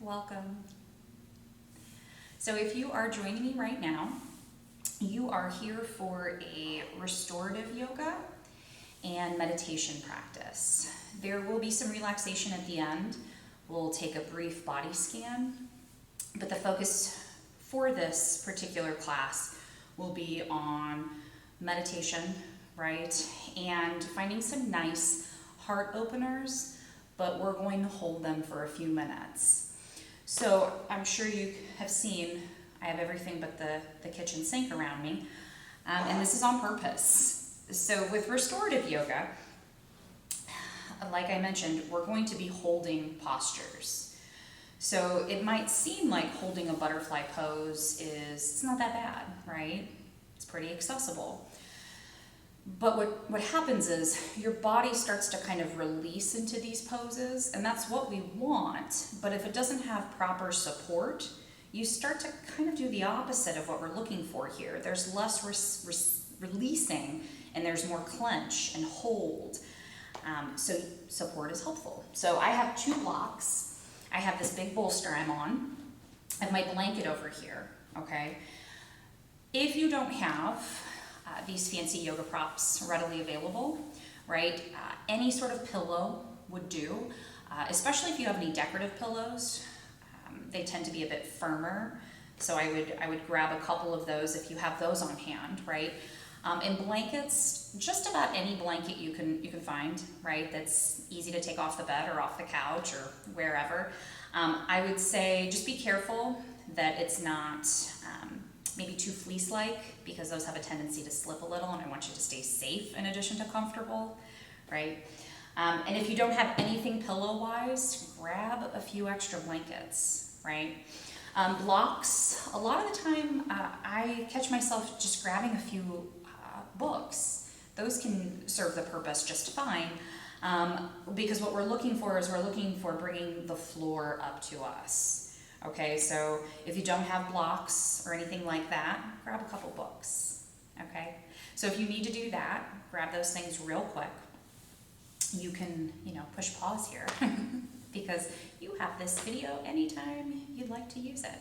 Welcome. So if you are joining me right now, you are here for a restorative yoga and meditation practice. There will be some relaxation at the end. We'll take a brief body scan, but the focus for this particular class will be on meditation, right? And finding some nice heart openers, but we're going to hold them for a few minutes. So I'm sure you have seen, I have everything but the kitchen sink around me, and this is on purpose. So with restorative yoga, like I mentioned, we're going to be holding postures. So it might seem like holding a butterfly pose it's not that bad, right? It's pretty accessible. But what happens is your body starts to kind of release into these poses, and that's what we want. But if it doesn't have proper support, you start to kind of do the opposite of what we're looking for here. There's less releasing, and there's more clench and hold. So support is helpful. So I have two blocks. I have this big bolster I'm on. I have my blanket over here, okay? If you don't have these fancy yoga props readily available, right? Any sort of pillow would do, especially if you have any decorative pillows. They tend to be a bit firmer, so I would grab a couple of those if you have those on hand, right? And blankets, just about any blanket you can find, right? That's easy to take off the bed or off the couch or wherever. I would say just be careful that it's not maybe too fleece-like, because those have a tendency to slip a little, and I want you to stay safe in addition to comfortable, right? And if you don't have anything pillow-wise, grab a few extra blankets, right? Blocks, a lot of the time I catch myself just grabbing a few books. Those can serve the purpose just fine, because what we're looking for is bringing the floor up to us. Okay, so if you don't have blocks or anything like that, grab a couple books, okay? So if you need to do that, grab those things real quick. You can, push pause here because you have this video anytime you'd like to use it.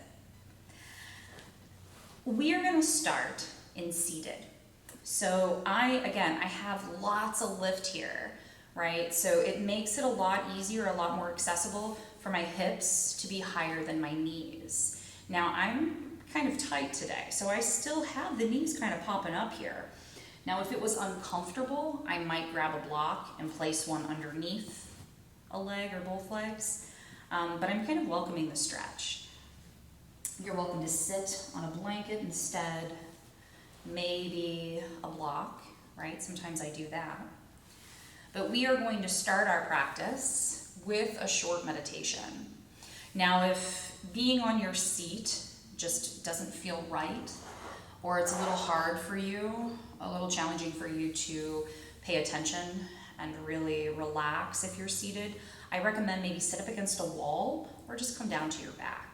We are gonna start in seated. So I have lots of lift here, right? So it makes it a lot easier, a lot more accessible for my hips to be higher than my knees. Now I'm kind of tight today, so I still have the knees kind of popping up here. Now if it was uncomfortable, I might grab a block and place one underneath a leg or both legs, but I'm kind of welcoming the stretch. You're welcome to sit on a blanket instead, maybe a block, right? Sometimes I do that. But we are going to start our practice with a short meditation. Now, if being on your seat just doesn't feel right, or it's a little hard for you, a little challenging for you to pay attention and really relax if you're seated, I recommend maybe sit up against a wall or just come down to your back,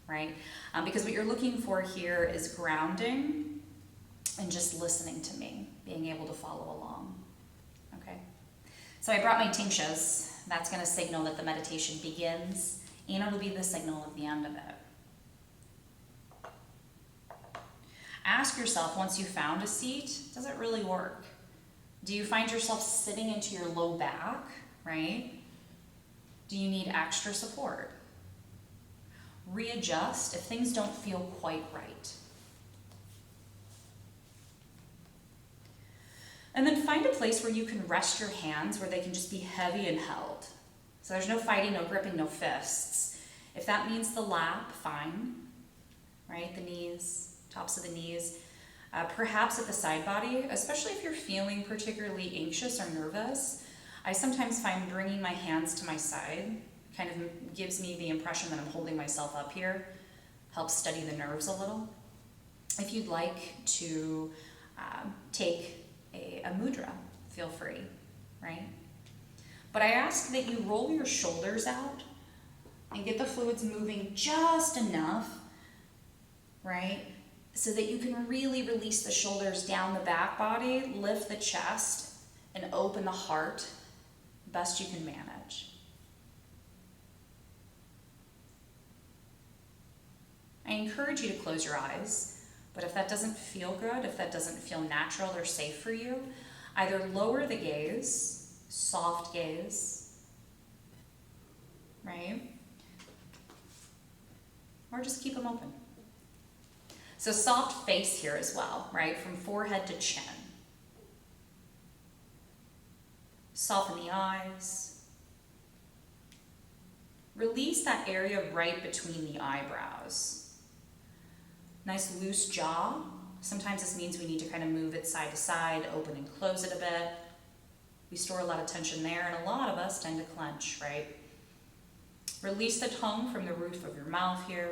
right? Because what you're looking for here is grounding and just listening to me, being able to follow along, okay? So I brought my tingshes. That's going to signal that the meditation begins, and it'll be the signal at the end of it. Ask yourself, once you found a seat, does it really work? Do you find yourself sitting into your low back, right? Do you need extra support? Readjust if things don't feel quite right. And then find a place where you can rest your hands, where they can just be heavy and held. So there's no fighting, no gripping, no fists. If that means the lap, fine, right? The knees, tops of the knees. Perhaps at the side body, especially if you're feeling particularly anxious or nervous. I sometimes find bringing my hands to my side kind of gives me the impression that I'm holding myself up here, helps steady the nerves a little. If you'd like to take a mudra, feel free, right? But I ask that you roll your shoulders out and get the fluids moving just enough, right? So that you can really release the shoulders down the back body, lift the chest, and open the heart best you can manage. encourage you to close your eyes, but if that doesn't feel good, if that doesn't feel natural or safe for you, either lower the gaze, soft gaze, right? Or just keep them open. So soft face here as well, right? From forehead to chin. Soften the eyes. Release that area right between the eyebrows. Nice loose jaw. Sometimes this means we need to kind of move it side to side, open and close it a bit. We store a lot of tension there, and a lot of us tend to clench, right? Release the tongue from the roof of your mouth here.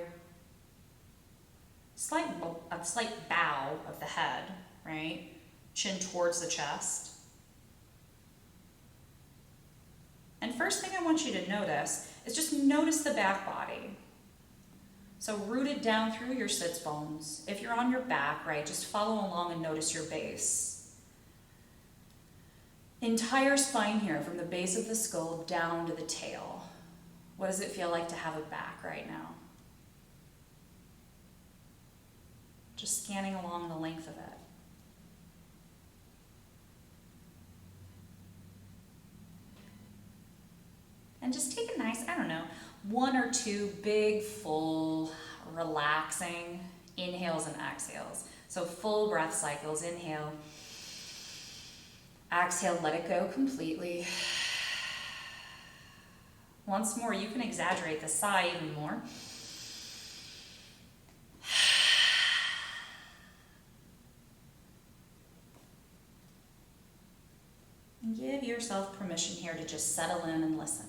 A slight bow of the head, right? Chin towards the chest. And first thing I want you to notice is just notice the back body. So root it down through your sits bones. If you're on your back, right, just follow along and notice your base. Entire spine here, from the base of the skull down to the tail. What does it feel like to have a back right now? Just scanning along the length of it. And just take a nice, 1 or 2 big, full, relaxing inhales and exhales. So full breath cycles. Inhale. Exhale, let it go completely. Once more, you can exaggerate the sigh even more. And give yourself permission here to just settle in and listen.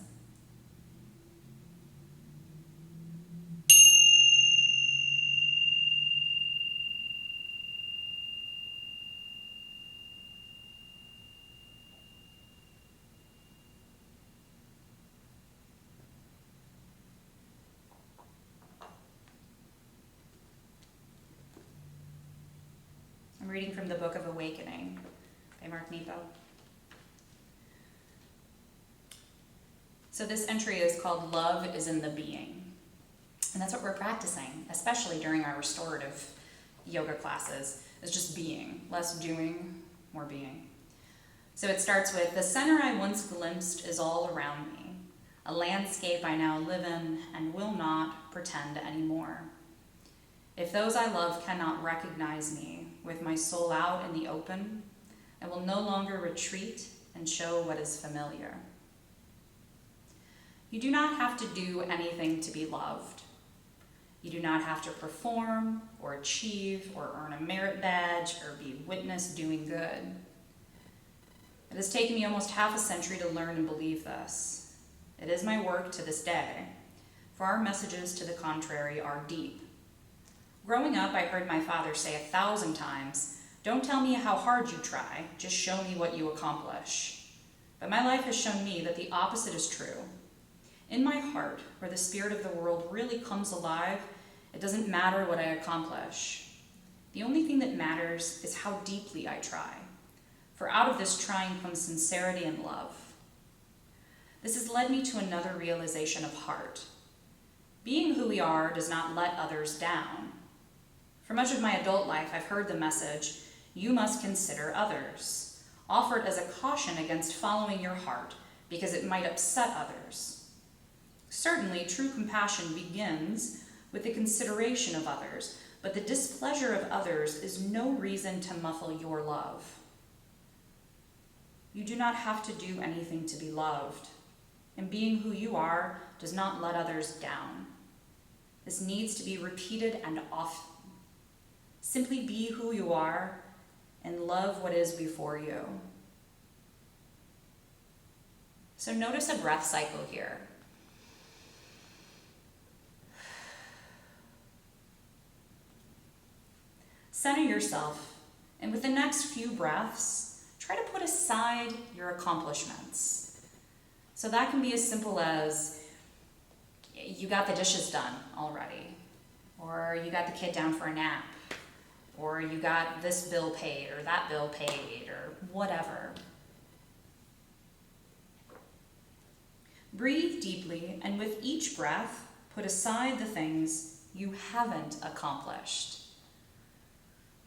I'm reading from the Book of Awakening by Mark Nepo. So this entry is called Love is in the Being. And that's what we're practicing, especially during our restorative yoga classes, is just being. Less doing, more being. So it starts with, the center I once glimpsed is all around me, a landscape I now live in and will not pretend anymore. If those I love cannot recognize me with my soul out in the open, I will no longer retreat and show what is familiar. You do not have to do anything to be loved. You do not have to perform or achieve or earn a merit badge or be witnessed doing good. It has taken me almost half a century to learn and believe this. It is my work to this day, for our messages to the contrary are deep. Growing up, I heard my father say 1,000 times, "Don't tell me how hard you try, just show me what you accomplish." But my life has shown me that the opposite is true. In my heart, where the spirit of the world really comes alive, it doesn't matter what I accomplish. The only thing that matters is how deeply I try. For out of this trying comes sincerity and love. This has led me to another realization of heart. Being who we are does not let others down. For much of my adult life, I've heard the message, "You must consider others," offered as a caution against following your heart because it might upset others. Certainly, true compassion begins with the consideration of others, but the displeasure of others is no reason to muffle your love. You do not have to do anything to be loved, and being who you are does not let others down. This needs to be repeated and often. Simply be who you are and love what is before you. So notice a breath cycle here. Center yourself, and with the next few breaths, try to put aside your accomplishments. So that can be as simple as, you got the dishes done already, or you got the kid down for a nap, or you got this bill paid, or that bill paid, or whatever. Breathe deeply, and with each breath, put aside the things you haven't accomplished.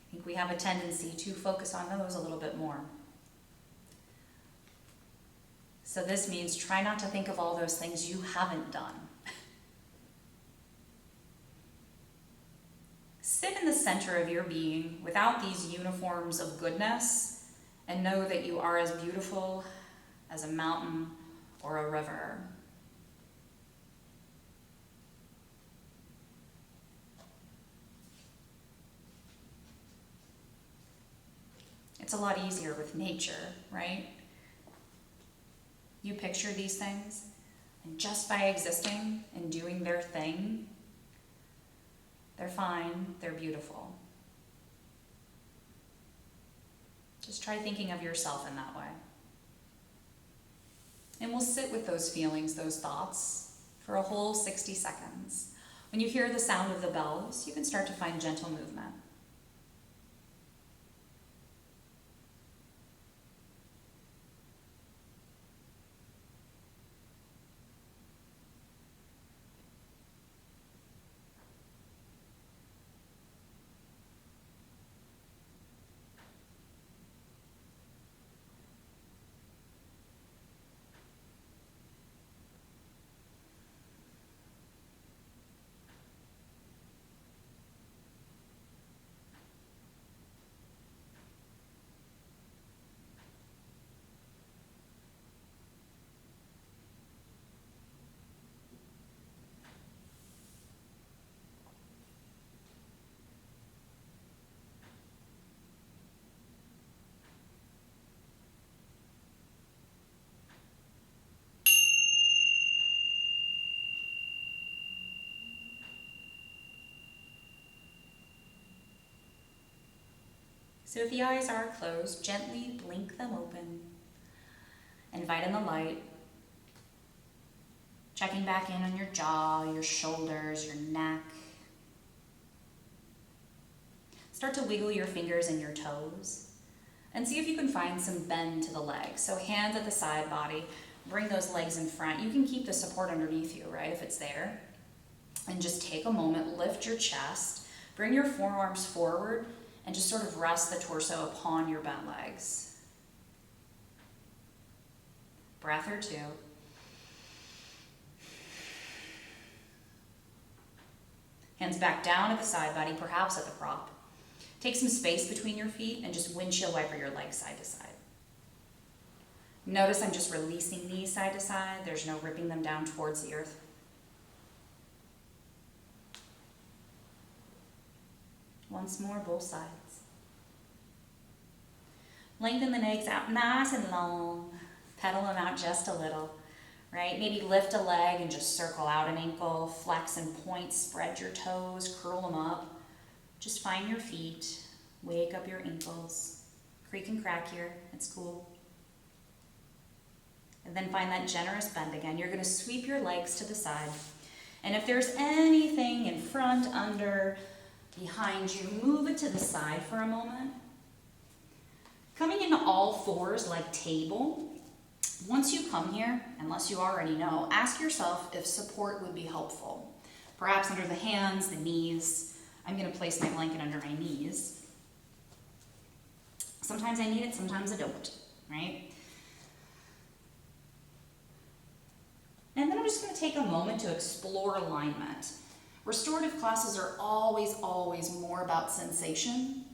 I think we have a tendency to focus on those a little bit more. So this means try not to think of all those things you haven't done. Sit in the center of your being without these uniforms of goodness and know that you are as beautiful as a mountain or a river. It's a lot easier with nature, right? You picture these things, and just by existing and doing their thing, they're fine, they're beautiful. Just try thinking of yourself in that way. And we'll sit with those feelings, those thoughts, for a whole 60 seconds. When you hear the sound of the bells, you can start to find gentle movement. So if the eyes are closed, gently blink them open. Invite in the light. Checking back in on your jaw, your shoulders, your neck. Start to wiggle your fingers and your toes. And see if you can find some bend to the legs. So hands at the side body, bring those legs in front. You can keep the support underneath you, right, if it's there. And just take a moment, lift your chest, bring your forearms forward, and just sort of rest the torso upon your bent legs. Breath or two. Hands back down at the side body, perhaps at the prop. Take some space between your feet and just windshield wiper your legs side to side. Notice I'm just releasing these side to side. There's no ripping them down towards the earth. Once more, both sides. Lengthen the legs out nice and long. Pedal them out just a little, right? Maybe lift a leg and just circle out an ankle. Flex and point, spread your toes, curl them up. Just find your feet. Wake up your ankles. Creak and crack here. It's cool. And then find that generous bend again. You're going to sweep your legs to the side. And if there's anything in front, under, behind you, move it to the side for a moment. Coming into all fours like table. Once you come here, unless you already know, ask yourself if support would be helpful. Perhaps under the hands, the knees. I'm going to place my blanket under my knees. Sometimes I need it, sometimes I don't, right? And then I'm just going to take a moment to explore alignment. Restorative classes are always more about sensation,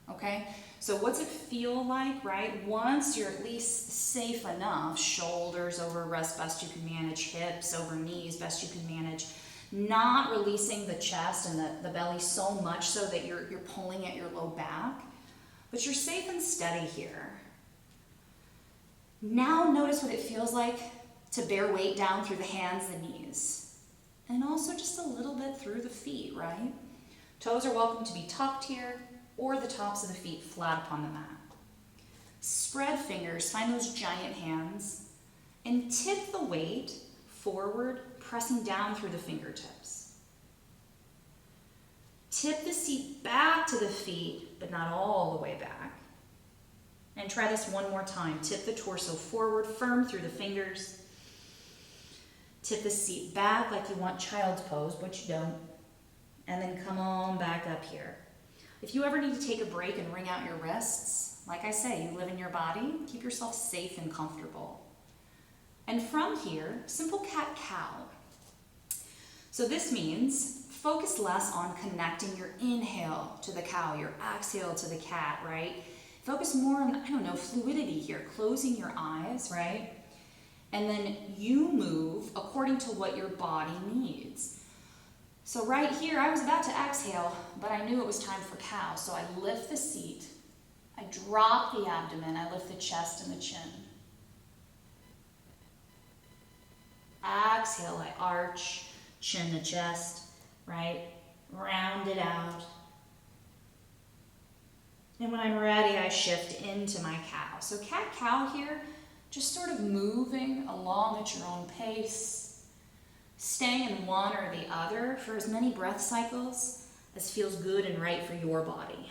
okay? So what's it feel like, right? Once you're at least safe enough, shoulders over rest, best you can manage, hips over knees, best you can manage, not releasing the chest and the belly so much so that you're pulling at your low back, but you're safe and steady here. Now notice what it feels like to bear weight down through the hands, the knees, and also just a little bit through the feet, right? Toes are welcome to be tucked here, or the tops of the feet flat upon the mat. Spread fingers, find those giant hands, and tip the weight forward, pressing down through the fingertips. Tip the seat back to the feet, but not all the way back. And try this one more time. Tip the torso forward, firm through the fingers. Tip the seat back like you want child's pose, but you don't. and then come on back up here. If you ever need to take a break and wring out your wrists, like I say, you live in your body, keep yourself safe and comfortable. And from here, simple cat-cow. So this means focus less on connecting your inhale to the cow, your exhale to the cat, right? Focus more on, I don't know, fluidity here, closing your eyes, right? And then you move according to what your body needs. So right here, I was about to exhale, but I knew it was time for cow. So I lift the seat, I drop the abdomen, I lift the chest and the chin. Exhale, I arch, chin to chest, right? Round it out. And when I'm ready, I shift into my cow. So cat-cow here, just sort of moving along at your own pace. Staying in one or the other for as many breath cycles as feels good and right for your body.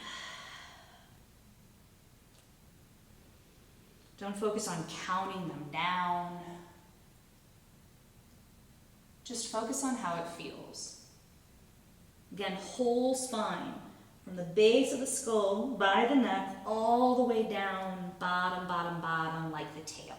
Don't focus on counting them down. Just focus on how it feels. Again, whole spine, from the base of the skull, by the neck, all the way down, bottom, bottom, bottom, like the tail.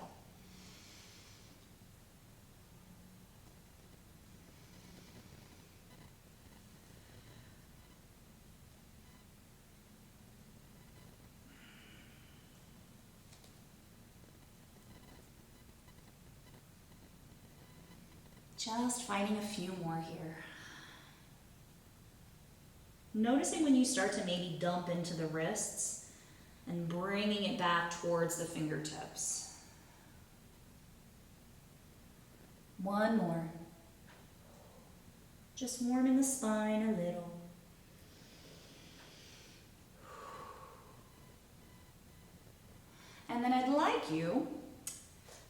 Just finding a few more here. Noticing when you start to maybe dump into the wrists and bringing it back towards the fingertips. One more. Just warming the spine a little. And then I'd like you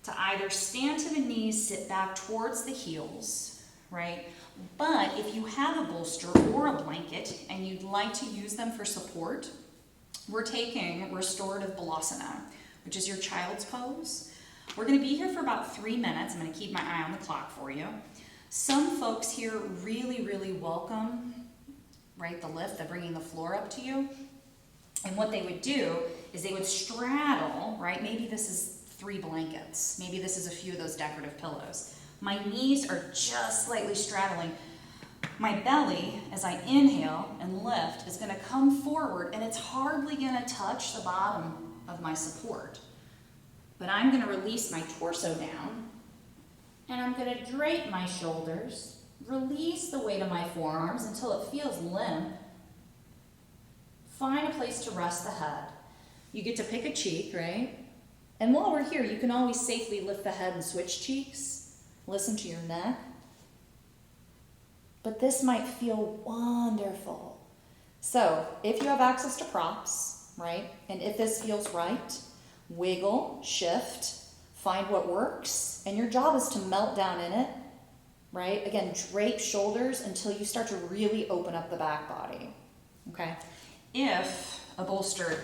to either stand to the knees, sit back towards the heels, right? But if you have a bolster or a blanket and you'd like to use them for support, we're taking Restorative Balasana, which is your child's pose. We're gonna be here for about 3 minutes. I'm gonna keep my eye on the clock for you. Some folks here really, really welcome, right, the lift, the bringing the floor up to you. And what they would do is they would straddle, right? Maybe this is 3 blankets. Maybe this is a few of those decorative pillows. My knees are just slightly straddling. My belly, as I inhale and lift, is gonna come forward and it's hardly gonna touch the bottom of my support. But I'm gonna release my torso down and I'm gonna drape my shoulders, release the weight of my forearms until it feels limp. Find a place to rest the head. You get to pick a cheek, right? And while we're here, you can always safely lift the head and switch cheeks. Listen to your neck. But this might feel wonderful. So if you have access to props, right, and if this feels right, wiggle, shift, find what works, and your job is to melt down in it, right? Again, drape shoulders until you start to really open up the back body, okay? If a bolster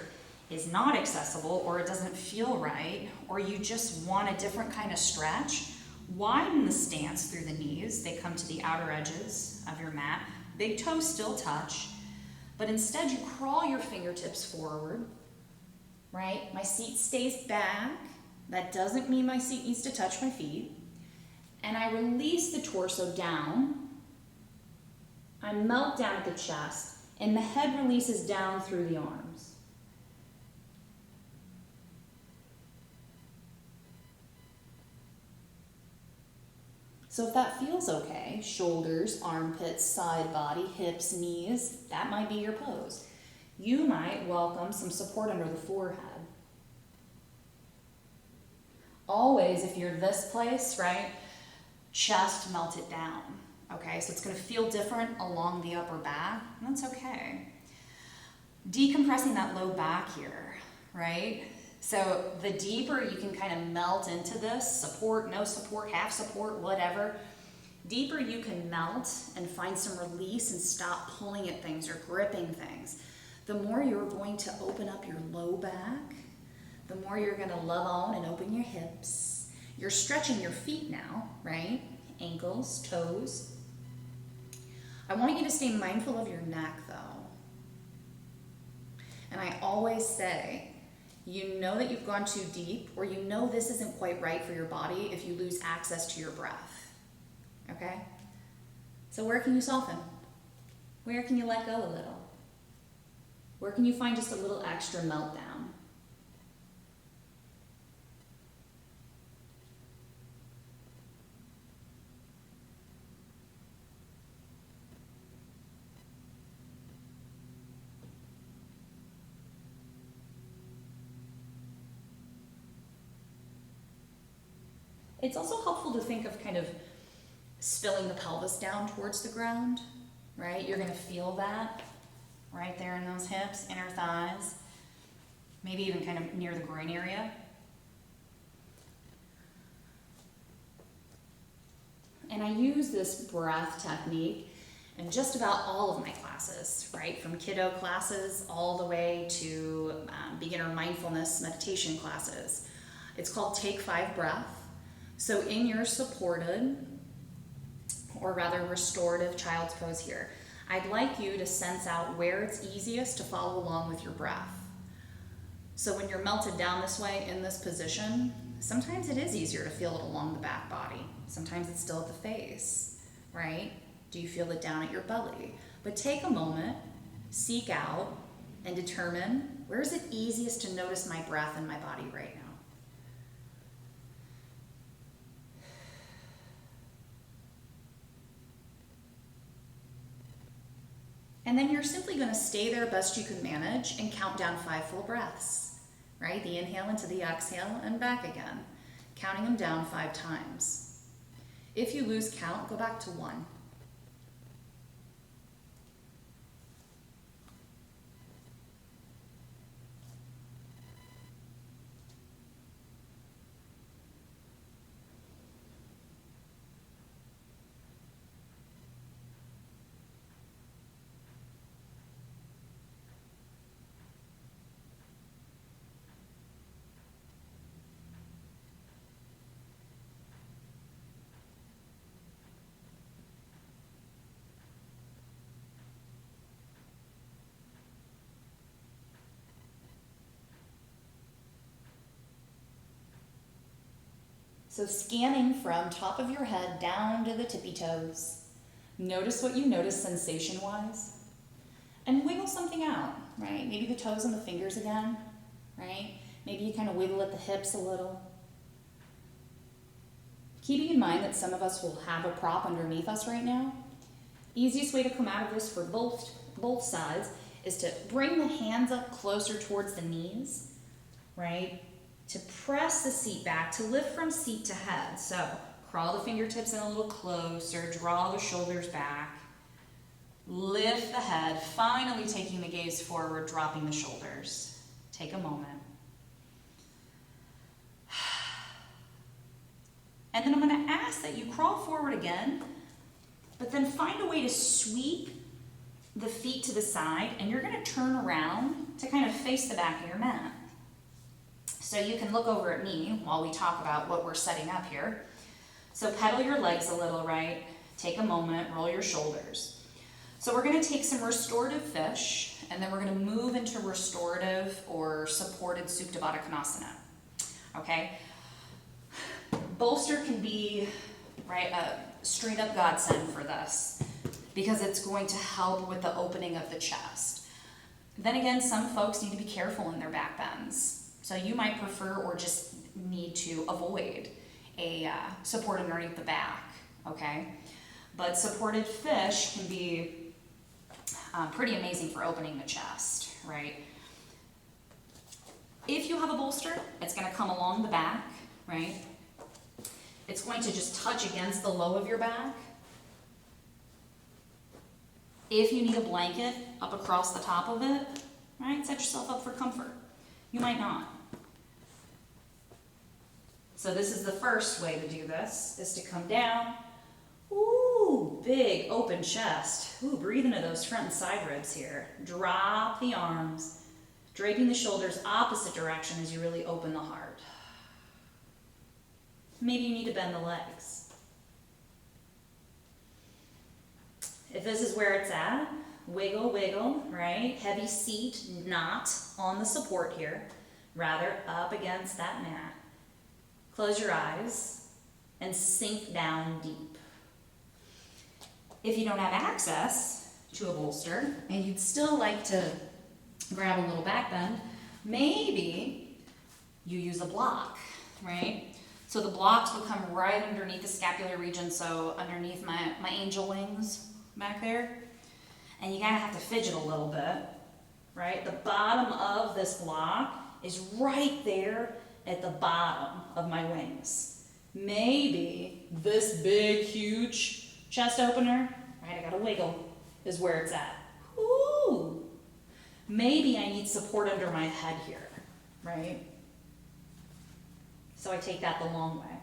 is not accessible or it doesn't feel right, or you just want a different kind of stretch, widen the stance through the knees. They come to the outer edges of your mat. Big toes still touch, but instead you crawl your fingertips forward, right? My seat stays back. That doesn't mean my seat needs to touch my feet. And I release the torso down. I melt down at the chest, and the head releases down through the arms. So if that feels okay, shoulders, armpits, side body, hips, knees, that might be your pose. You might welcome some support under the forehead. Always, if you're this place, right, chest melt it down, okay? So it's gonna feel different along the upper back, and that's okay. Decompressing that low back here, right? So the deeper you can kind of melt into this, support, no support, half support, whatever, deeper you can melt and find some release and stop pulling at things or gripping things, the more you're going to open up your low back, the more you're going to love on and open your hips. You're stretching your feet now, right? Ankles, toes. I want you to stay mindful of your neck though. And I always say, you know that you've gone too deep, or you know this isn't quite right for your body if you lose access to your breath. Okay? So where can you soften? Where can you let go a little? Where can you find just a little extra meltdown? It's also helpful to think of kind of spilling the pelvis down towards the ground, right? You're gonna feel that right there in those hips, inner thighs, maybe even kind of near the groin area. And I use this breath technique in just about all of my classes, right? From kiddo classes all the way to beginner mindfulness meditation classes. It's called Take 5 Breath. So in your supported, or rather restorative child's pose here, I'd like you to sense out where it's easiest to follow along with your breath. So when you're melted down this way in this position, sometimes it is easier to feel it along the back body. Sometimes it's still at the face, right? Do you feel it down at your belly? But take a moment, seek out, and determine where is it easiest to notice my breath in my body right now. And then you're simply going to stay there best you can manage and count down 5 full breaths, right? The inhale into the exhale and back again, counting them down 5 times. If you lose count, go back to 1. So scanning from top of your head down to the tippy toes. Notice what you notice sensation-wise. And wiggle something out, right? Maybe the toes and the fingers again, right? Maybe you kind of wiggle at the hips a little. Keeping in mind that some of us will have a prop underneath us right now, easiest way to come out of this for both sides is to bring the hands up closer towards the knees, right? To press the seat back, to lift from seat to head. So crawl the fingertips in a little closer, draw the shoulders back, lift the head, finally taking the gaze forward, dropping the shoulders. Take a moment. And then I'm going to ask that you crawl forward again, but then find a way to sweep the feet to the side, and you're going to turn around to kind of face the back of your mat. So you can look over at me while we talk about what we're setting up here. So pedal your legs a little, right? Take a moment, roll your shoulders. So we're going to take some restorative fish, and then we're going to move into restorative or supported Supta Baddha Konasana. Okay? Bolster can be, right, a straight up godsend for this because it's going to help with the opening of the chest. Then again, some folks need to be careful in their back bends. So you might prefer or just need to avoid a support underneath the back, okay? But supported fish can be pretty amazing for opening the chest, right? If you have a bolster, it's going to come along the back, right? It's going to just touch against the low of your back. If you need a blanket up across the top of it, right, set yourself up for comfort. You might not. So this is the first way to do this, is to come down. Ooh, big open chest. Ooh, breathe into those front and side ribs here. Drop the arms, draping the shoulders opposite direction as you really open the heart. Maybe you need to bend the legs. If this is where it's at, wiggle, wiggle, right? Heavy seat, not on the support here, rather up against that mat. Close your eyes and sink down deep. If you don't have access to a bolster and you'd still like to grab a little back bend, maybe you use a block, right? So the blocks would come right underneath the scapular region, so underneath my angel wings back there. And you kind of have to fidget a little bit, right? The bottom of this block is right there at the bottom of my wings. Maybe this big, huge chest opener, right, I gotta wiggle, is where it's at. Ooh. Maybe I need support under my head here, right? So I take that the long way.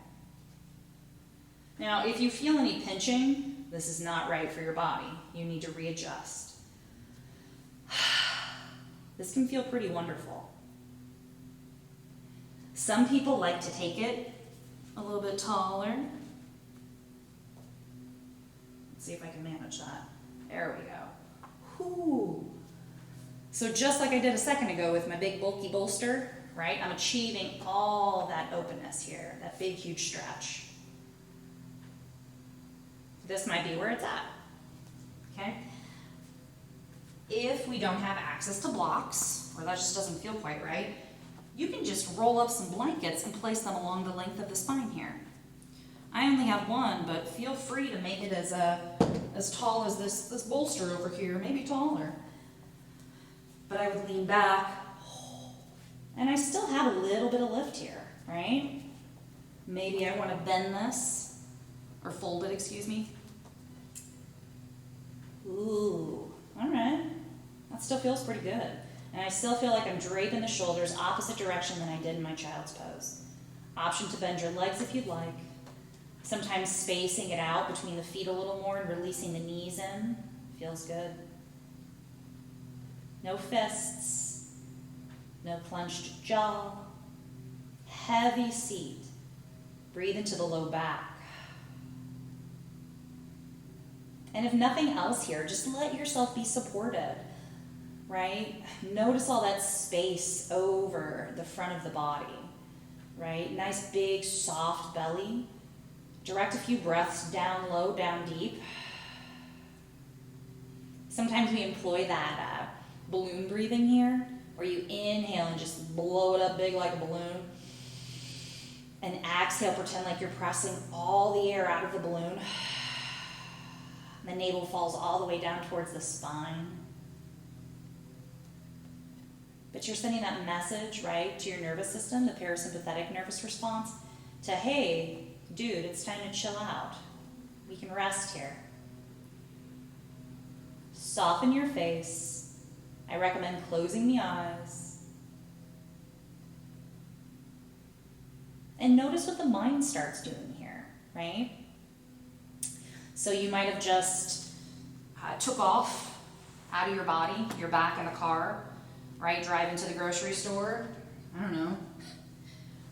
Now, if you feel any pinching, this is not right for your body. You need to readjust. This can feel pretty wonderful. Some people like to take it a little bit taller. Let's see if I can manage that. There we go. Whew. So just like I did a second ago with my big bulky bolster, right? I'm achieving all that openness here, that big huge stretch. This might be where it's at, okay? If we don't have access to blocks, or that just doesn't feel quite right, you can just roll up some blankets and place them along the length of the spine here. I only have one, but feel free to make it as tall as this bolster over here, maybe taller. But I would lean back, and I still have a little bit of lift here, right? Maybe I want to bend this, or fold it, excuse me. Ooh, all right. That still feels pretty good. And I still feel like I'm draping the shoulders opposite direction than I did in my child's pose. Option to bend your legs if you'd like. Sometimes spacing it out between the feet a little more and releasing the knees in feels good. No fists, no clenched jaw, heavy seat. Breathe into the low back. And if nothing else here, just let yourself be supported, right? Notice all that space over the front of the body, right? Nice big soft belly. Direct a few breaths down low, down deep. Sometimes we employ that balloon breathing here, where you inhale and just blow it up big like a balloon. And exhale, pretend like you're pressing all the air out of the balloon. The navel falls all the way down towards the spine. But you're sending that message, right, to your nervous system, the parasympathetic nervous response, to, hey, dude, it's time to chill out. We can rest here. Soften your face. I recommend closing the eyes. And notice what the mind starts doing here, right? So you might have just took off out of your body. You're back in the car, right? Driving to the grocery store. I don't know.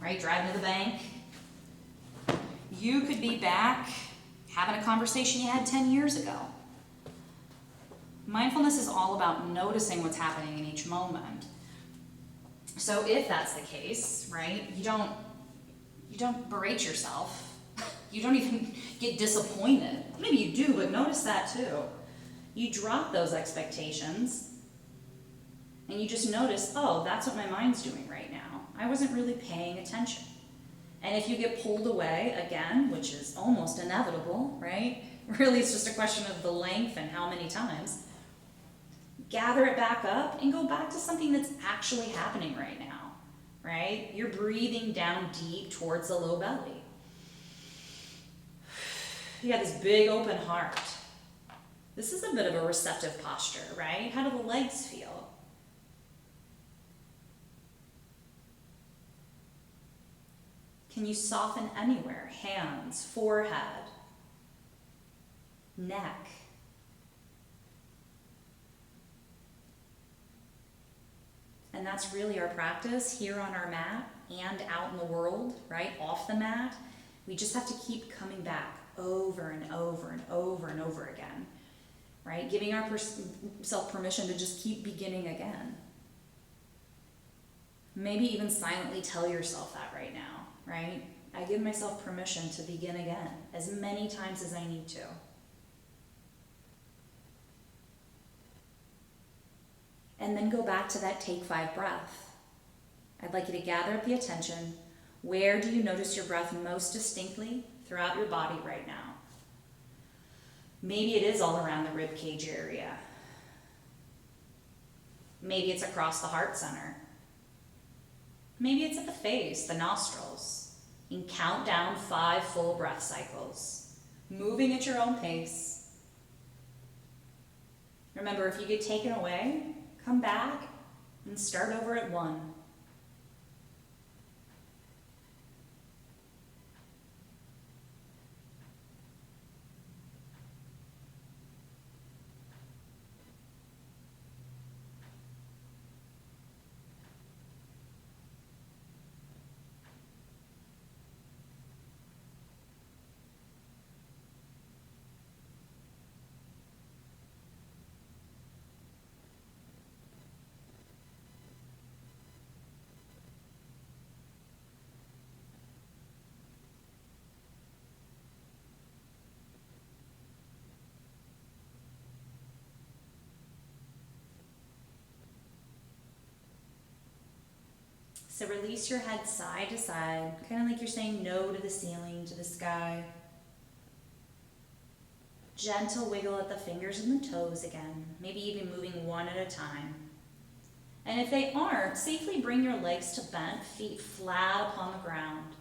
Right? Driving to the bank. You could be back having a conversation you had 10 years ago. Mindfulness is all about noticing what's happening in each moment. So if that's the case, right, you don't berate yourself. You don't even get disappointed. Maybe you do, but notice that too. You drop those expectations and you just notice, oh, that's what my mind's doing right now. I wasn't really paying attention. And if you get pulled away again, which is almost inevitable, right? Really, it's just a question of the length and how many times. Gather it back up and go back to something that's actually happening right now, right? You're breathing down deep towards the low belly. You got this big open heart. This is a bit of a receptive posture, right? How do the legs feel? Can you soften anywhere? Hands, forehead, neck. And that's really our practice here on our mat and out in the world, right? Off the mat. We just have to keep coming back over and over and over and over again. right? Giving ourselves permission to just keep beginning again. Maybe even silently tell yourself that right now, right? I give myself permission to begin again as many times as I need to. And then go back to that take 5 breath. I'd like you to gather up the attention. Where do you notice your breath most distinctly throughout your body right now? Maybe it is all around the rib cage area. Maybe it's across the heart center. Maybe it's at the face, the nostrils. And count down 5 full breath cycles, moving at your own pace. Remember, if you get taken away, come back and start over at 1. So release your head side to side, kind of like you're saying no to the ceiling, to the sky. Gentle wiggle at the fingers and the toes again, maybe even moving one at a time. And if they aren't, safely bring your legs to bent, feet flat upon the ground.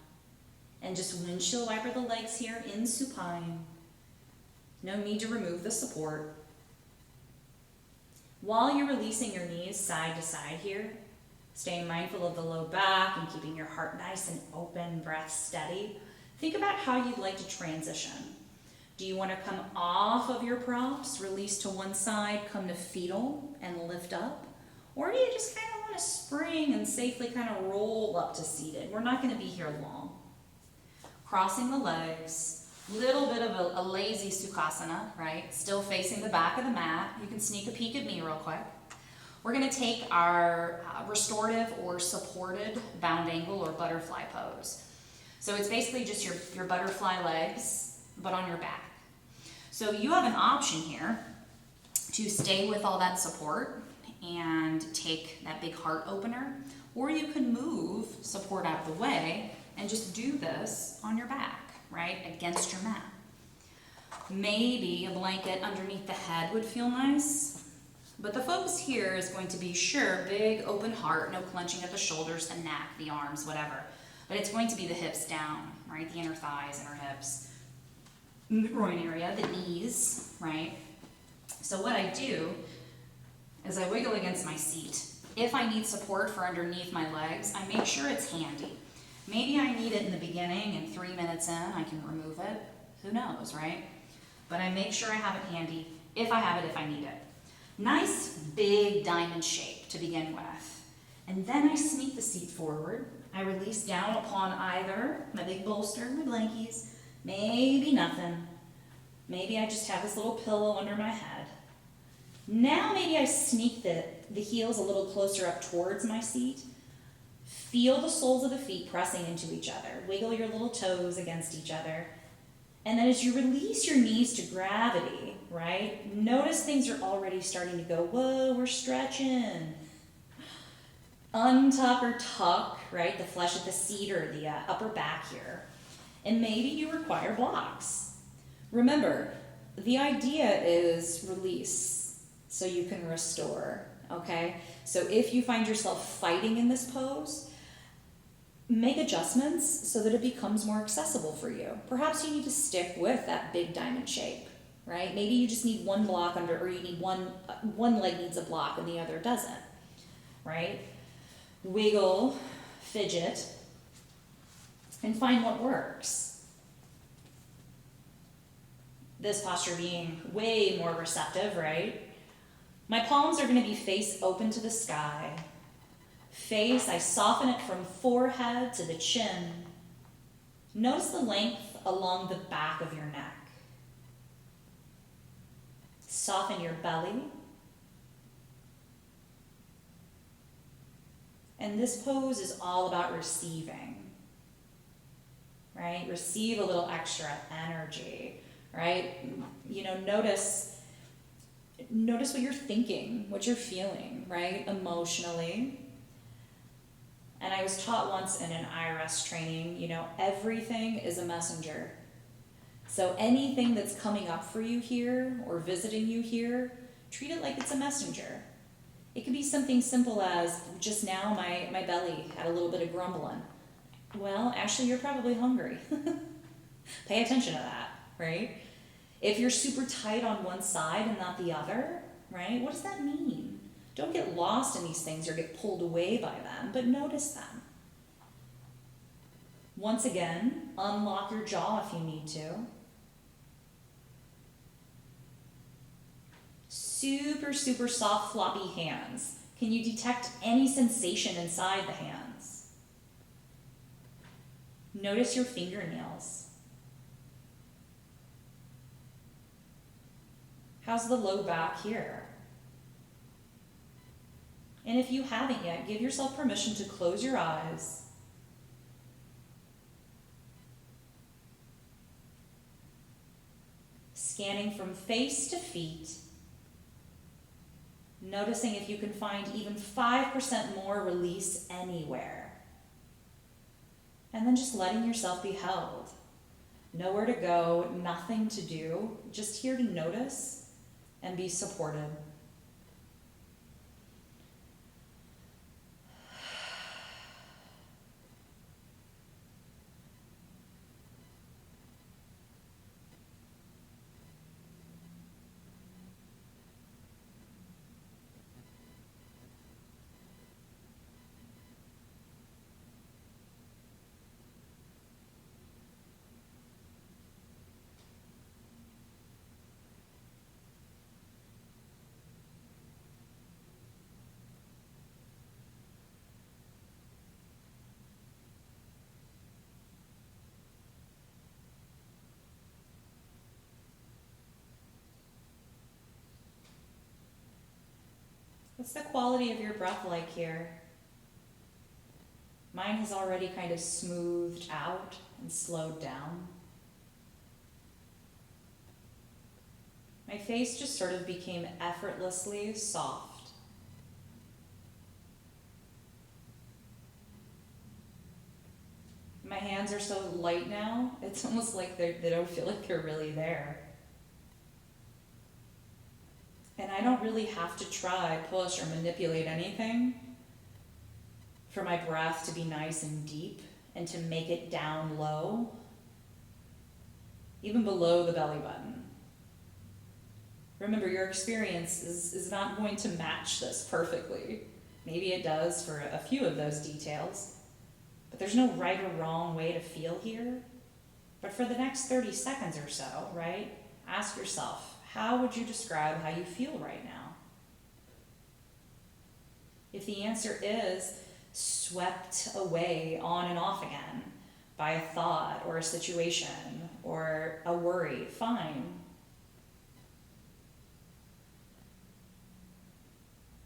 And just windshield wiper the legs here in supine. No need to remove the support. While you're releasing your knees side to side here, staying mindful of the low back and keeping your heart nice and open, breath steady, think about how you'd like to transition. Do you want to come off of your props, release to one side, come to fetal and lift up? Or do you just kind of want to spring and safely kind of roll up to seated? We're not going to be here long. Crossing the legs, little bit of a lazy Sukhasana, right? Still facing the back of the mat. You can sneak a peek at me real quick. We're going to take our restorative or supported bound angle or butterfly pose. So it's basically just your butterfly legs, but on your back. So you have an option here to stay with all that support and take that big heart opener, or you can move support out of the way and just do this on your back, right, against your mat. Maybe a blanket underneath the head would feel nice. But the focus here is going to be, sure, big open heart, no clenching at the shoulders, the neck, the arms, whatever. But it's going to be the hips down, right? The inner thighs, inner hips, the groin area, the knees, right? So what I do is I wiggle against my seat. If I need support for underneath my legs, I make sure it's handy. Maybe I need it in the beginning and 3 minutes in, I can remove it. Who knows, right? But I make sure I have it handy if I have it, if I need it. Nice big diamond shape to begin with. And then I sneak the seat forward. I release down upon either my big bolster, my blankies, maybe nothing. Maybe I just have this little pillow under my head. Now maybe I sneak the heels a little closer up towards my seat. Feel the soles of the feet pressing into each other. Wiggle your little toes against each other. And then as you release your knees to gravity, right, notice things are already starting to go, whoa, we're stretching. Untuck or tuck, right, the flesh at the seat or the upper back here. And maybe you require blocks. Remember, the idea is release so you can restore, okay? So if you find yourself fighting in this pose, make adjustments so that it becomes more accessible for you. Perhaps you need to stick with that big diamond shape, right? Maybe you just need one block under, or you need one leg needs a block and the other doesn't, right? Wiggle, fidget, and find what works. This posture being way more receptive, right? My palms are going to be face open to the sky. Face, I soften it from forehead to the chin. Notice the length along the back of your neck. Soften your belly. And this pose is all about receiving, right? Receive a little extra energy, right? You know, notice what you're thinking, what you're feeling, right? Emotionally. And I was taught once in an IRS training, you know, everything is a messenger. So anything that's coming up for you here or visiting you here, treat it like it's a messenger. It could be something simple as, just now my belly had a little bit of grumbling. Well, actually, you're probably hungry. Pay attention to that, right? If you're super tight on one side and not the other, right, what does that mean? Don't get lost in these things or get pulled away by them, but notice them. Once again, unlock your jaw if you need to. Super, super soft, floppy hands. Can you detect any sensation inside the hands? Notice your fingernails. How's the low back here? And if you haven't yet, give yourself permission to close your eyes. Scanning from face to feet. Noticing if you can find even 5% more release anywhere. And then just letting yourself be held. Nowhere to go, nothing to do, just here to notice and be supported. What's the quality of your breath like here? Mine has already kind of smoothed out and slowed down. My face just sort of became effortlessly soft. My hands are so light now, it's almost like they don't feel like they're really there. And I don't really have to try, push, or manipulate anything for my breath to be nice and deep and to make it down low, even below the belly button. Remember, your experience is not going to match this perfectly. Maybe it does for a few of those details, but there's no right or wrong way to feel here. But for the next 30 seconds or so, right, ask yourself, how would you describe how you feel right now? If the answer is swept away on and off again by a thought or a situation or a worry, fine.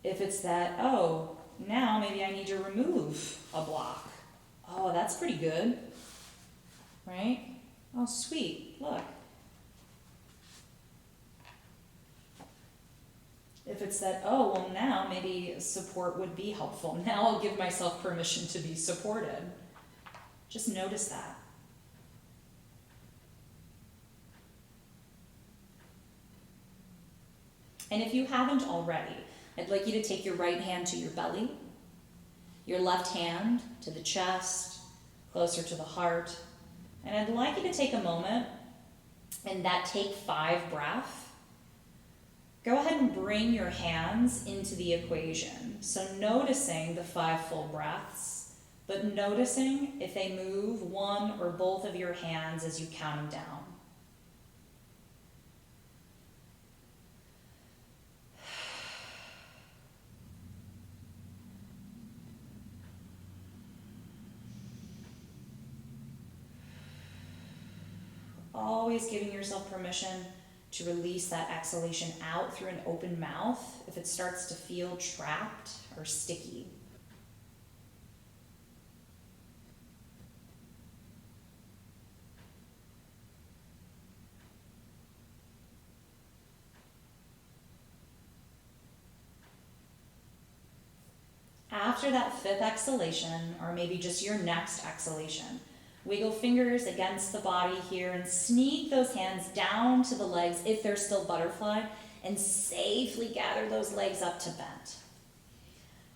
If it's that, oh, now maybe I need to remove a block. Oh, that's pretty good, right? Oh, sweet, look. If it's that, oh, well, now maybe support would be helpful. Now I'll give myself permission to be supported. Just notice that. And if you haven't already, I'd like you to take your right hand to your belly, your left hand to the chest, closer to the heart. And I'd like you to take a moment and that take 5 breath. Go ahead and bring your hands into the equation. So noticing the 5 full breaths, but noticing if they move one or both of your hands as you count them down. Always giving yourself permission to release that exhalation out through an open mouth if it starts to feel trapped or sticky. After that fifth exhalation, or maybe just your next exhalation, wiggle fingers against the body here and sneak those hands down to the legs if they're still butterfly, and safely gather those legs up to bent.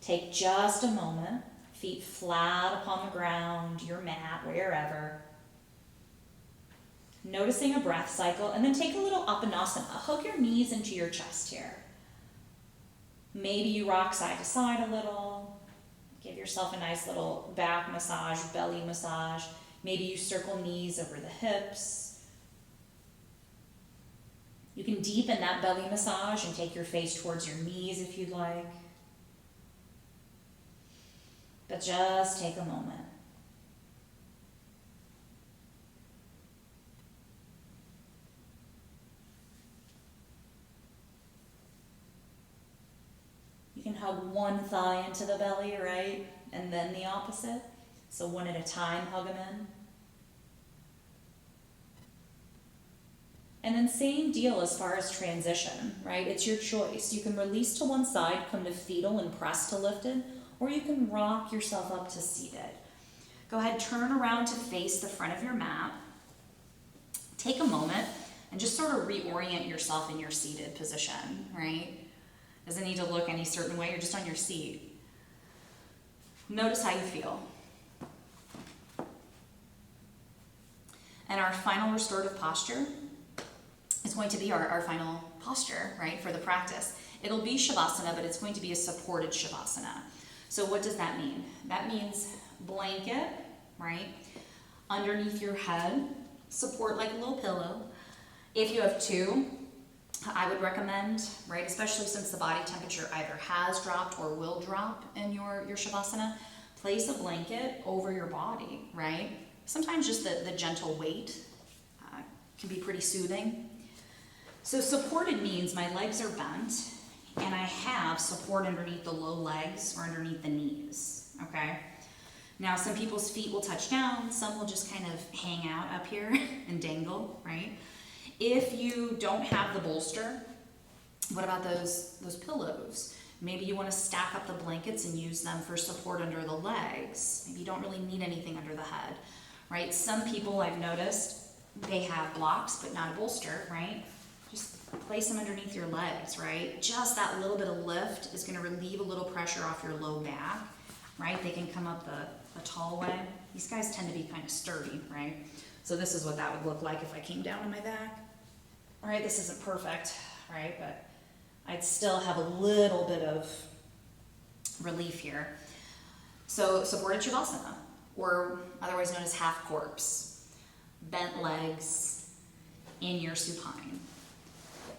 Take just a moment, feet flat upon the ground, your mat, wherever. Noticing a breath cycle, and then take a little Apanasana. Hook your knees into your chest here. Maybe you rock side to side a little. Give yourself a nice little back massage, belly massage. Maybe you circle knees over the hips. You can deepen that belly massage and take your face towards your knees if you'd like. But just take a moment. You can hug one thigh into the belly, right? And then the opposite. So one at a time, hug them in. And then same deal as far as transition, right? It's your choice. You can release to one side, come to fetal and press to lifted, or you can rock yourself up to seated. Go ahead, turn around to face the front of your mat. Take a moment and just sort of reorient yourself in your seated position, right? Doesn't need to look any certain way, you're just on your seat. Notice how you feel. And our final restorative posture is going to be our final posture, right, for the practice. It'll be Shavasana, but it's going to be a supported Shavasana. So what does that mean? That means blanket, right, underneath your head, support like a little pillow. If you have two, I would recommend, right, especially since the body temperature either has dropped or will drop in your Shavasana, place a blanket over your body, right? Sometimes just the gentle weight can be pretty soothing. So supported means my legs are bent and I have support underneath the low legs or underneath the knees, okay? Now some people's feet will touch down, some will just kind of hang out up here and dangle, right? If you don't have the bolster, what about those pillows? Maybe you want to stack up the blankets and use them for support under the legs. Maybe you don't really need anything under the head, right? Some people I've noticed, they have blocks but not a bolster, right? Just place them underneath your legs, right? Just that little bit of lift is going to relieve a little pressure off your low back, right? They can come up the tall way. These guys tend to be kind of sturdy, right? So this is what that would look like if I came down on my back. All right, this isn't perfect, right? But I'd still have a little bit of relief here. So supported Shavasana, or otherwise known as half corpse. Bent legs in your supine.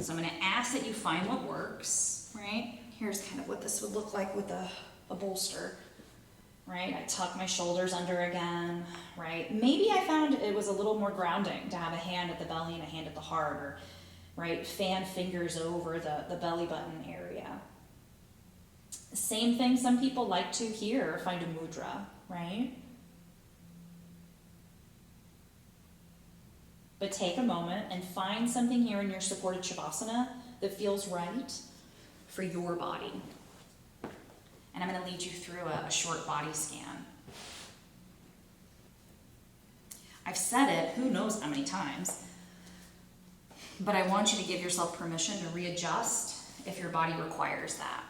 So I'm going to ask that you find what works, right? Here's kind of what this would look like with a bolster, right? I tuck my shoulders under again, right? Maybe I found it was a little more grounding to have a hand at the belly and a hand at the heart, or, right, fan fingers over the belly button area. Same thing some people like to here, find a mudra, right? But take a moment and find something here in your supported Shavasana that feels right for your body. And I'm going to lead you through a short body scan. I've said it, who knows how many times, but I want you to give yourself permission to readjust if your body requires that.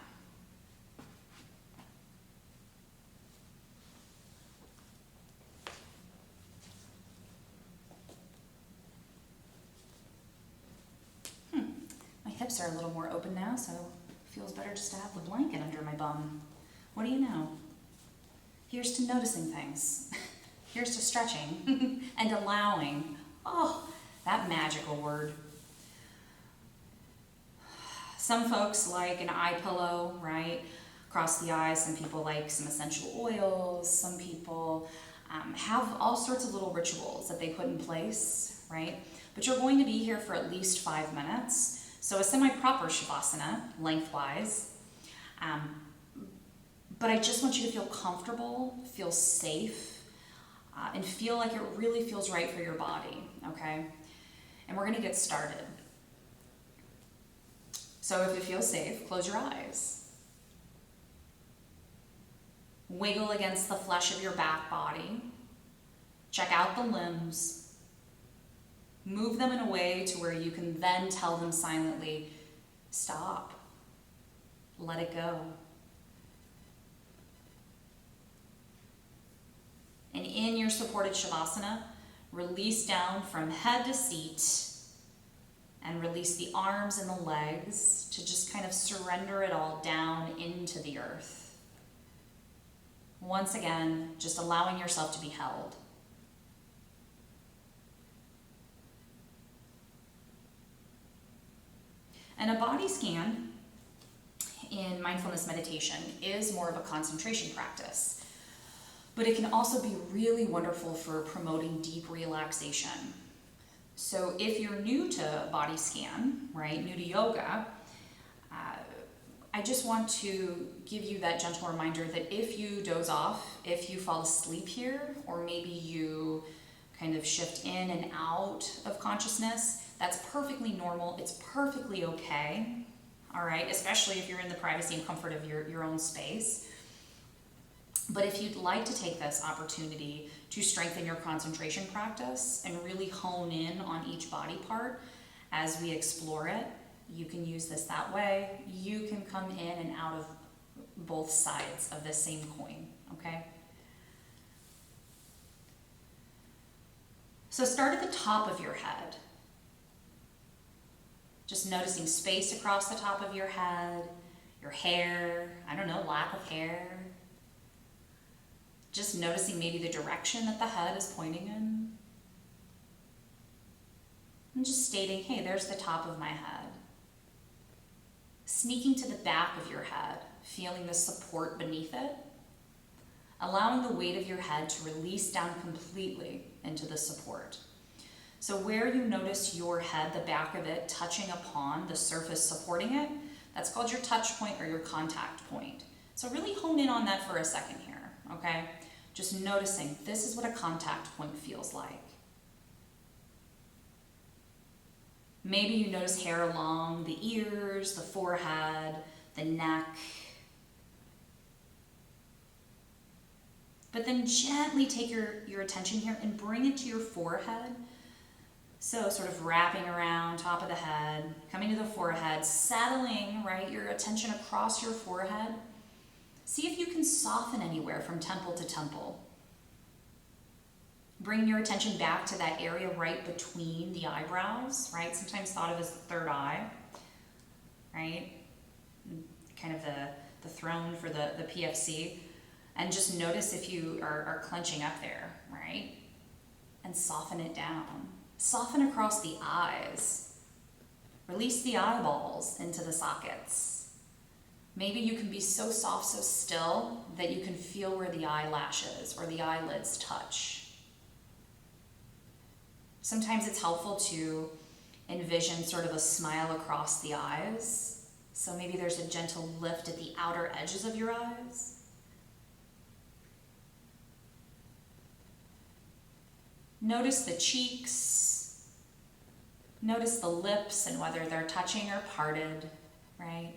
My hips are a little more open now, so it feels better just to have the blanket under my bum. What do you know? Here's to noticing things. Here's to stretching and allowing. Oh, that magical word. Some folks like an eye pillow, right? Across the eyes. Some people like some essential oils. Some people have all sorts of little rituals that they put in place, right? but you're going to be here for at least 5 minutes. So a semi-proper Shavasana, lengthwise. But I just want you to feel comfortable, feel safe, and feel like it really feels right for your body, okay? And we're gonna get started. So if it feels safe, close your eyes. Wiggle against the flesh of your back body. Check out the limbs. Move them in a way to where you can then tell them silently, stop, let it go. And in your supported Shavasana, release down from head to seat and release the arms and the legs to just kind of surrender it all down into the earth. Once again, just allowing yourself to be held. And a body scan in mindfulness meditation is more of a concentration practice, but it can also be really wonderful for promoting deep relaxation. So if you're new to body scan, right, new to yoga, I just want to give you that gentle reminder that if you doze off, if you fall asleep here, or maybe you kind of shift in and out of consciousness, that's perfectly normal. It's perfectly okay, all right, especially if you're in the privacy and comfort of your own space. But if you'd like to take this opportunity to strengthen your concentration practice and really hone in on each body part as we explore it, you can use this that way. You can come in and out of both sides of the same coin, okay? So start at the top of your head. Just noticing space across the top of your head, your hair, I don't know, lack of hair. Just noticing maybe the direction that the head is pointing in. And just stating, hey, there's the top of my head. Sneaking to the back of your head, feeling the support beneath it. Allowing the weight of your head to release down completely into the support. So where you notice your head, the back of it, touching upon the surface supporting it, that's called your touch point or your contact point. So really hone in on that for a second here, okay? Just noticing this is what a contact point feels like. Maybe you notice hair along the ears, the forehead, the neck. But then gently take your attention here and bring it to your forehead. So sort of wrapping around top of the head, coming to the forehead, settling, right, your attention across your forehead. See if you can soften anywhere from temple to temple. Bring your attention back to that area right between the eyebrows, right? Sometimes thought of as the third eye, right? Kind of the throne for the PFC. And just notice if you are clenching up there, right? And soften it down. Soften across the eyes. Release the eyeballs into the sockets. Maybe you can be so soft, so still, that you can feel where the eyelashes or the eyelids touch. Sometimes it's helpful to envision sort of a smile across the eyes. So maybe there's a gentle lift at the outer edges of your eyes. Notice the cheeks. Notice the lips and whether they're touching or parted, right?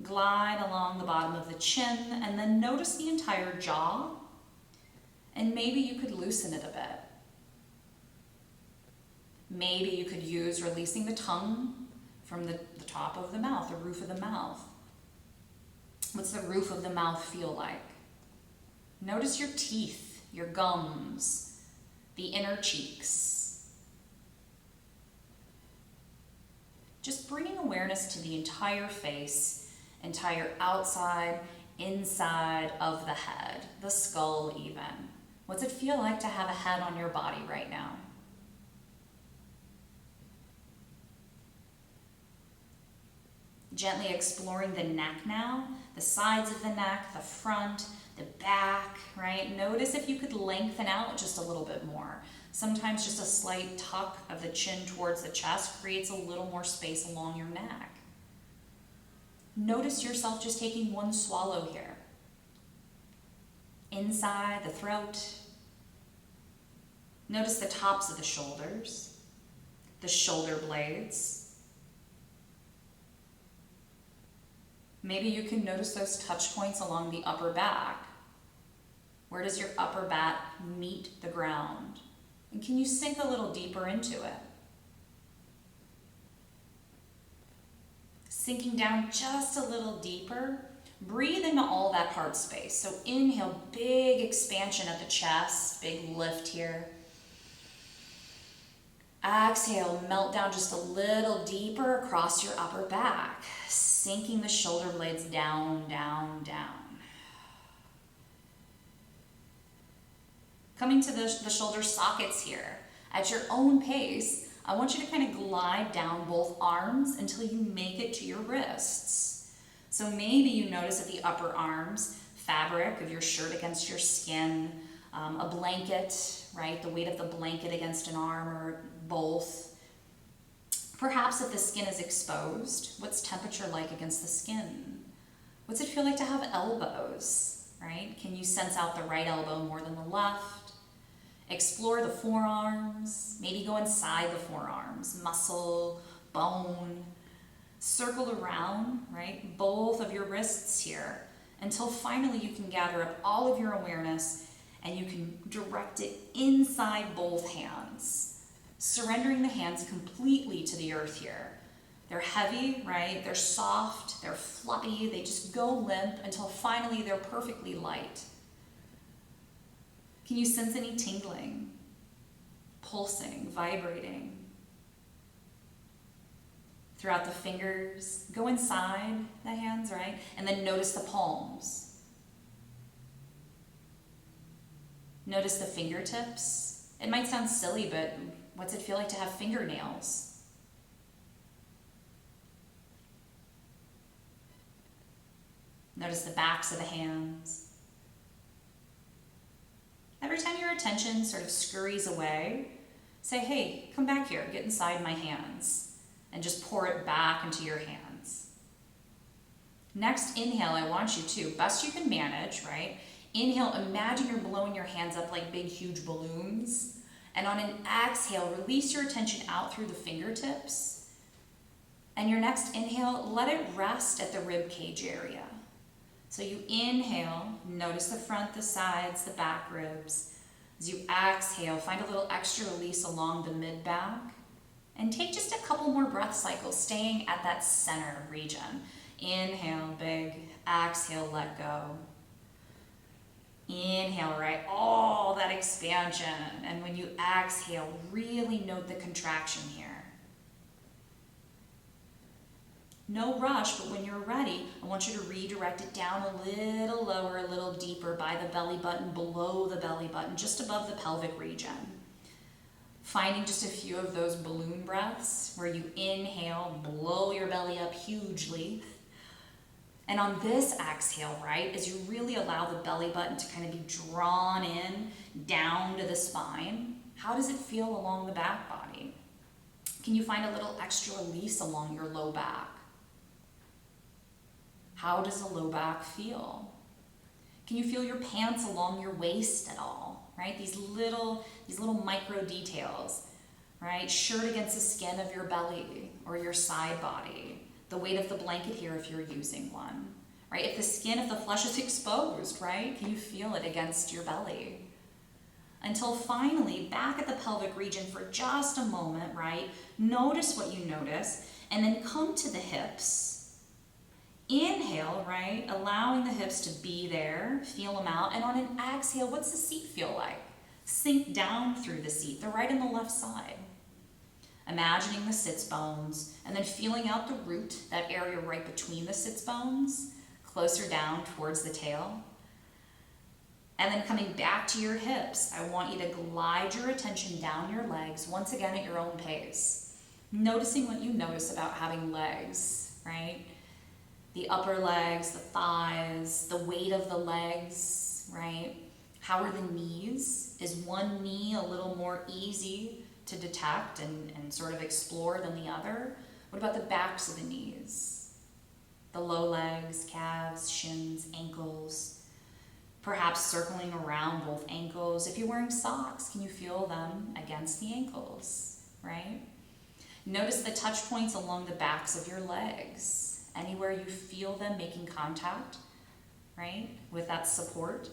Glide along the bottom of the chin and then notice the entire jaw. And maybe you could loosen it a bit. Maybe you could use releasing the tongue from the top of the mouth, the roof of the mouth. What's the roof of the mouth feel like? Notice your teeth, your gums, the inner cheeks. Just bringing awareness to the entire face, entire outside, inside of the head, the skull even. What's it feel like to have a head on your body right now? Gently exploring the neck now, the sides of the neck, the front, the back, right? Notice if you could lengthen out just a little bit more. Sometimes just a slight tuck of the chin towards the chest creates a little more space along your neck. Notice yourself just taking one swallow here. Inside the throat. Notice the tops of the shoulders, the shoulder blades. Maybe you can notice those touch points along the upper back. Where does your upper back meet the ground? And can you sink a little deeper into it? Sinking down just a little deeper. Breathe into all that heart space. So inhale, big expansion at the chest, big lift here. Exhale, melt down just a little deeper across your upper back, sinking the shoulder blades down, down, down. Coming to the shoulder sockets here. At your own pace, I want you to kind of glide down both arms until you make it to your wrists. So maybe you notice at the upper arms, fabric of your shirt against your skin, a blanket, right? The weight of the blanket against an arm or both. Perhaps if the skin is exposed, what's temperature like against the skin? What's it feel like to have elbows, right? Can you sense out the right elbow more than the left? Explore the forearms, maybe go inside the forearms, muscle, bone. Circle around, right, both of your wrists here until finally you can gather up all of your awareness and you can direct it inside both hands, surrendering the hands completely to the earth here. They're heavy, right? They're soft, they're fluffy, they just go limp until finally they're perfectly light. Can you sense any tingling, pulsing, vibrating? Throughout the fingers, go inside the hands, right? And then notice the palms. Notice the fingertips. It might sound silly, but what's it feel like to have fingernails? Notice the backs of the hands. Every time your attention sort of scurries away, say, hey, come back here, get inside my hands. And just pour it back into your hands. Next inhale, I want you to, best you can manage, right? Inhale, imagine you're blowing your hands up like big, huge balloons. And on an exhale, release your attention out through the fingertips. And your next inhale, let it rest at the rib cage area. So you inhale, notice the front, the sides, the back ribs. As you exhale, find a little extra release along the mid-back. And take just a couple more breath cycles, staying at that center region. Inhale, big. Exhale, let go. Inhale, right? All that expansion. And when you exhale, really note the contraction here. No rush, but when you're ready, I want you to redirect it down a little lower, a little deeper by the belly button, below the belly button, just above the pelvic region. Finding just a few of those balloon breaths where you inhale, blow your belly up hugely. And on this exhale, right, as you really allow the belly button to kind of be drawn in down to the spine, how does it feel along the back body? Can you find a little extra release along your low back? How does the low back feel? Can you feel your pants along your waist at all? Right? These little micro details, right? Shirt against the skin of your belly or your side body. The weight of the blanket here if you're using one, right? If the skin, if the flesh is exposed, right? Can you feel it against your belly? Until finally, back at the pelvic region for just a moment, right? Notice what you notice, and then come to the hips. Inhale, right? Allowing the hips to be there, feel them out. And on an exhale, what's the seat feel like? Sink down through the seat, the right and the left side. Imagining the sits bones, and then feeling out the root, that area right between the sits bones, closer down towards the tail. And then coming back to your hips, I want you to glide your attention down your legs, once again at your own pace. Noticing what you notice about having legs, right? The upper legs, the thighs, the weight of the legs, right? How are the knees? Is one knee a little more easy to detect and sort of explore than the other? What about the backs of the knees? The low legs, calves, shins, ankles, perhaps circling around both ankles. If you're wearing socks, can you feel them against the ankles, right? Notice the touch points along the backs of your legs. Anywhere you feel them making contact, right, with that support.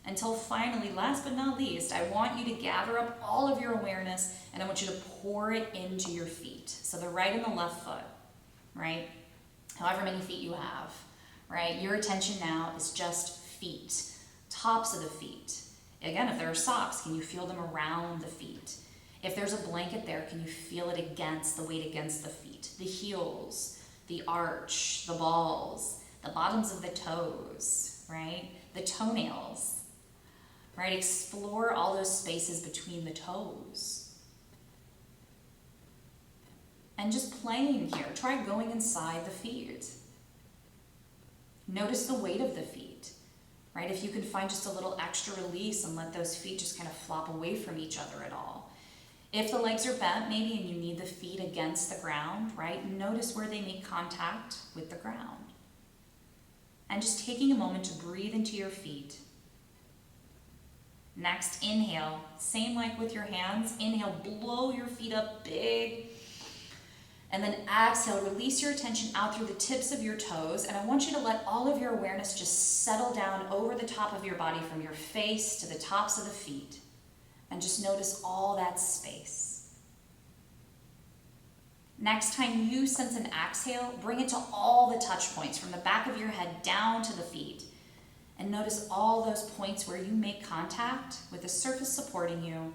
Until finally, last but not least, I want you to gather up all of your awareness and I want you to pour it into your feet. So the right and the left foot, right? However many feet you have, right? Your attention now is just feet, tops of the feet. Again, if there are socks, can you feel them around the feet? If there's a blanket there, can you feel it against, the weight against the feet? The heels, the arch, the balls, the bottoms of the toes, right? The toenails, right? Explore all those spaces between the toes. And just playing here, try going inside the feet. Notice the weight of the feet, right? If you can find just a little extra release and let those feet just kind of flop away from each other at all. If the legs are bent maybe and you need the feet against the ground, right? Notice where they make contact with the ground. And just taking a moment to breathe into your feet. Next, inhale, same like with your hands. Inhale, blow your feet up big. And then exhale, release your attention out through the tips of your toes. And I want you to let all of your awareness just settle down over the top of your body from your face to the tops of the feet. And just notice all that space. Next time you sense an exhale, bring it to all the touch points from the back of your head down to the feet. And notice all those points where you make contact with the surface supporting you.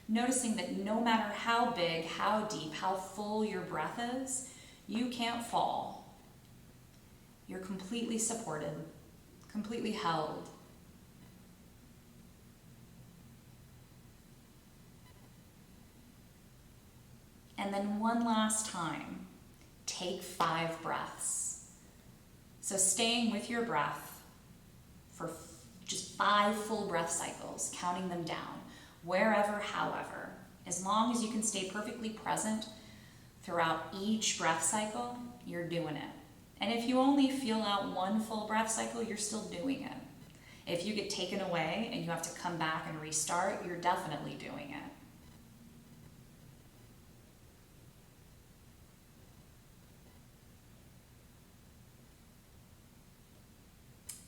Noticing that no matter how big, how deep, how full your breath is, you can't fall. You're completely supported, completely held. And then one last time, take 5 breaths. So staying with your breath for just 5 full breath cycles, counting them down, wherever, however, as long as you can stay perfectly present throughout each breath cycle, you're doing it. And if you only feel out 1 full breath cycle, you're still doing it. If you get taken away and you have to come back and restart, you're definitely doing it.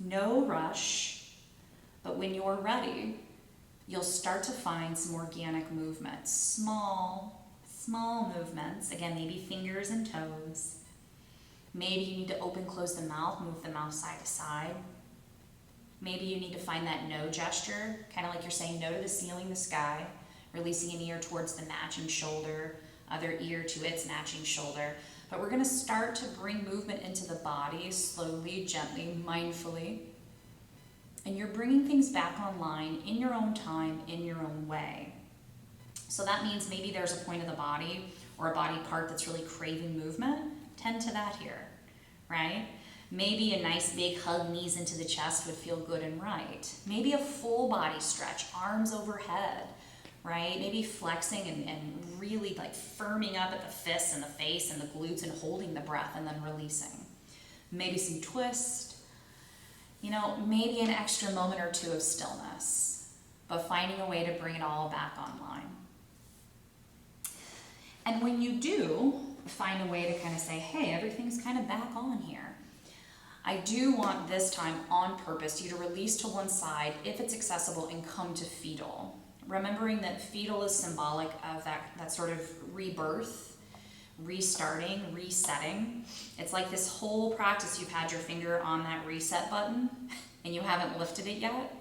No rush, but when you're ready, you'll start to find some organic movements. Small movements. Again, maybe fingers and toes. Maybe you need to open, close the mouth, move the mouth side to side. Maybe you need to find that no gesture, kind of like you're saying no to the ceiling, the sky, releasing an ear towards the matching shoulder, other ear to its matching shoulder. But we're going to start to bring movement into the body slowly, gently, mindfully. And you're bringing things back online in your own time, in your own way. So that means maybe there's a point of the body or a body part that's really craving movement. Tend to that here, right? Maybe a nice big hug, knees into the chest would feel good and right. Maybe a full body stretch, arms overhead, right? Maybe flexing and really like firming up at the fists and the face and the glutes and holding the breath and then releasing. Maybe some twist, maybe an extra moment or 2 of stillness, but finding a way to bring it all back online. And when you do find a way to kind of say, hey, everything's kind of back on here, I do want this time on purpose you to release to one side if it's accessible and come to fetal. Remembering that fetal is symbolic of that sort of rebirth, restarting, resetting. It's like this whole practice you've had your finger on that reset button and you haven't lifted it yet.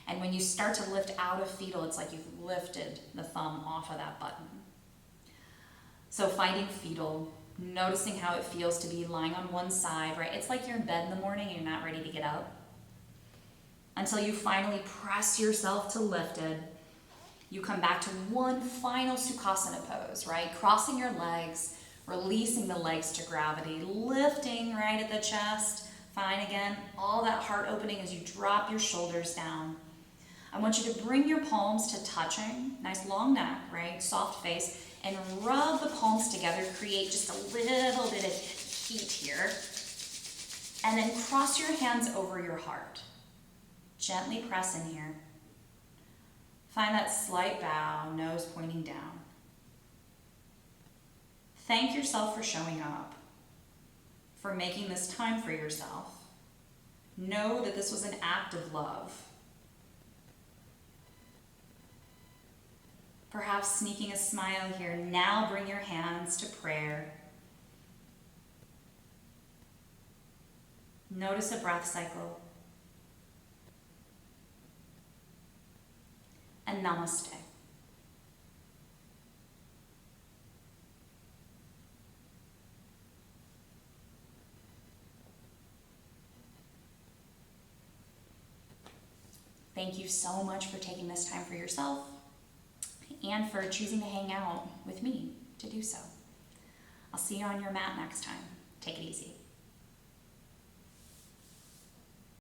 And when you start to lift out of fetal, it's like you've lifted the thumb off of that button. So finding fetal, noticing how it feels to be lying on one side, right? It's like you're in bed in the morning and you're not ready to get up. Until you finally press yourself to lifted. You come back to one final Sukhasana pose, right? Crossing your legs, releasing the legs to gravity, lifting right at the chest. Fine again, all that heart opening as you drop your shoulders down. I want you to bring your palms to touching, nice long neck, right? Soft face, and rub the palms together, create just a little bit of heat here. And then cross your hands over your heart. Gently press in here. Find that slight bow, nose pointing down. Thank yourself for showing up, for making this time for yourself. Know that this was an act of love. Perhaps sneaking a smile here. Now bring your hands to prayer. Notice a breath cycle. And namaste. Thank you so much for taking this time for yourself and for choosing to hang out with me to do so. I'll see you on your mat next time. Take it easy.